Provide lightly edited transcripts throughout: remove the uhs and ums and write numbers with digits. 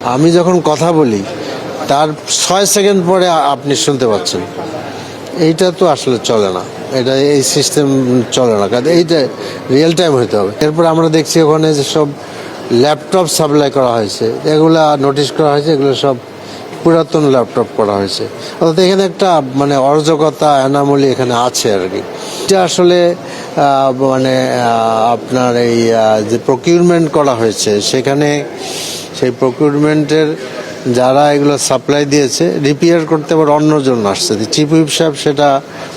আমি যখন কথা বলি তার ৬ সেকেন্ড পরে আপনি শুনতে পাচ্ছেন। এইটা তো আসলে চলে না, এটা এই সিস্টেম চলে না, কারণ এইটা রিয়েল টাইম হতে হবে। এরপর আমরা দেখছি ওখানে যে সব ল্যাপটপ সাপ্লাই করা হয়েছে, এগুলা নোটিশ করা হয়েছে, এগুলো সব পুরাতন ল্যাপটপ করা হয়েছে। অর্থাৎ এখানে একটা অরাজকতা অ্যানামলি এখানে আছে আর কি। এটা আসলে আপনার এই যে প্রকিউরমেন্ট করা হয়েছে সেখানে সেই প্রকিউরমেন্টের যারা এগুলো সাপ্লাই দিয়েছে রিপেয়ার করতে আবার অন্যজন আসছে। চিফ হুইপ সাহেব সেটা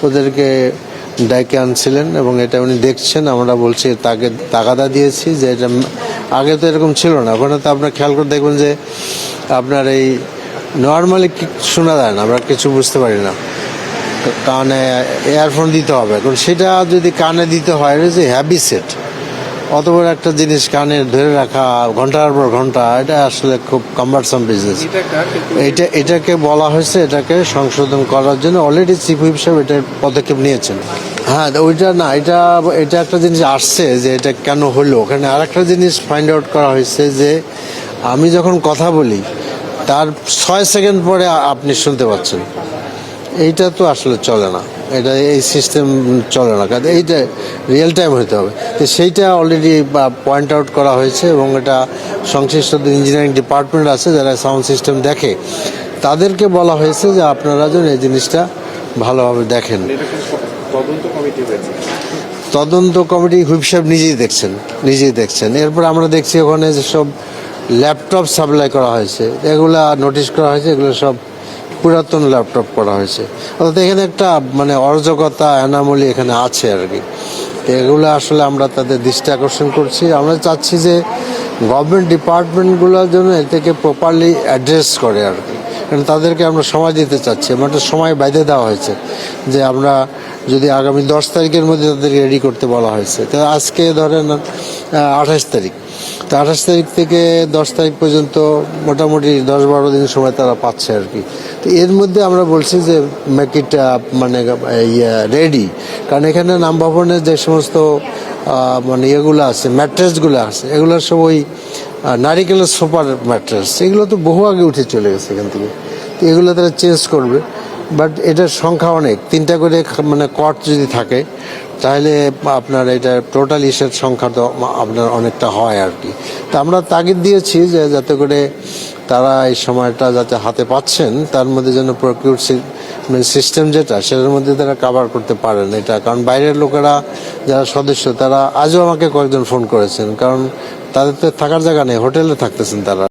ওদেরকে ডাইকে আনছিলেন এবং এটা উনি দেখছেন। আমরা বলছি তাকে তাগাদা দিয়েছি যে এটা আগে তো এরকম ছিল না। ওখানে তো আপনার খেয়াল করে দেখবেন যে আপনার এই নর্মালি শোনা যায় না, আমরা কিছু বুঝতে পারি না, কানে ইয়ারফোন দিতে হবে। এখন সেটা যদি কানে দিতে হয়, এটা যে হ্যাবিসেট, অত বড় একটা জিনিস কানে ধরে রাখা ঘন্টার পর ঘন্টা, এটা আসলে খুব কাম্বারসাম বিজনেস। এটাকে বলা হয়েছে, এটাকে সংশোধন করার জন্য অলরেডি চিফ হুইপ সাহেব এটার পদক্ষেপ নিয়েছেন। হ্যাঁ, ওইটা না, এটা একটা জিনিস আসছে যে এটা কেন হলো। ওখানে আর একটা জিনিস ফাইন্ড আউট করা হয়েছে যে আমি যখন কথা বলি তার ৬ সেকেন্ড পরে আপনি শুনতে পাচ্ছেন। এইটা তো আসলে চলে না, এটা এই সিস্টেম চলে না, কারণ এইটা রিয়েল টাইম হতে হবে। তো সেইটা অলরেডি পয়েন্ট আউট করা হয়েছে এবং এটা সংশ্লিষ্ট ইঞ্জিনিয়ারিং ডিপার্টমেন্ট আছে যারা সাউন্ড সিস্টেম দেখে, তাদেরকে বলা হয়েছে যে আপনারা যেন এই জিনিসটা ভালোভাবে দেখেন। তদন্ত কমিটি হুইপ সাহেব নিজেই দেখছেন। এরপর আমরা দেখছি ওখানে যে সব ল্যাপটপ সাপ্লাই করা হয়েছে, এগুলা নোটিশ করা হয়েছে, এগুলো সব পুরাতন ল্যাপটপ করা হয়েছে। অর্থাৎ এখানে একটা অরাজকতা অ্যানামলি এখানে আছে আর কি। এগুলো আসলে আমরা তাদের দৃষ্টি আকর্ষণ করছি। আমরা চাচ্ছি যে গভর্নমেন্ট ডিপার্টমেন্টগুলোর জন্য এটাকে প্রপারলি অ্যাড্রেস করে আর কি, কারণ তাদেরকে আমরা সময় দিতে চাচ্ছি। আমার একটা সময় বেঁধে দেওয়া হয়েছে যে আমরা যদি আগামী 10 তারিখের মধ্যে তাদেরকে রেডি করতে বলা হয়েছে। তো আজকে ধরেন 28 তারিখ, তো 28 তারিখ থেকে 10 তারিখ পর্যন্ত মোটামুটি 10-12 দিন সময় তারা পাচ্ছে আর কি। তো এর মধ্যে আমরা বলছি যে মেক ইট রেডি, কারণ এখানে নাম ভবনের যে সমস্ত ইয়েগুলো আছে, ম্যাট্রেসগুলো আছে, এগুলো সব ওই নারিকেলের সোফার ম্যাট্রেস, এগুলো তো বহু আগে উঠে চলে গেছে এখান থেকে। তো এগুলো তারা চেঞ্জ করবে, বাট এটার সংখ্যা অনেক, 3টা করে কট যদি থাকে তাহলে আপনার এটা টোটাল ইসের সংখ্যা তো আপনার অনেকটা হয় আর কি। তা আমরা তাগিদ দিয়েছি যে যাতে করে তারা এই সময়টা যাতে হাতে পাচ্ছেন তার মধ্যে যেন প্রকিউর সিস্টেম যেটা সেটার মধ্যে তারা কাভার করতে পারেন এটা। কারণ বাইরের লোকেরা যারা সদস্য তারা আজও আমাকে কয়েকজন ফোন করেছেন, কারণ তাদের তো থাকার জায়গা নেই, হোটেলে থাকতেছেন তারা।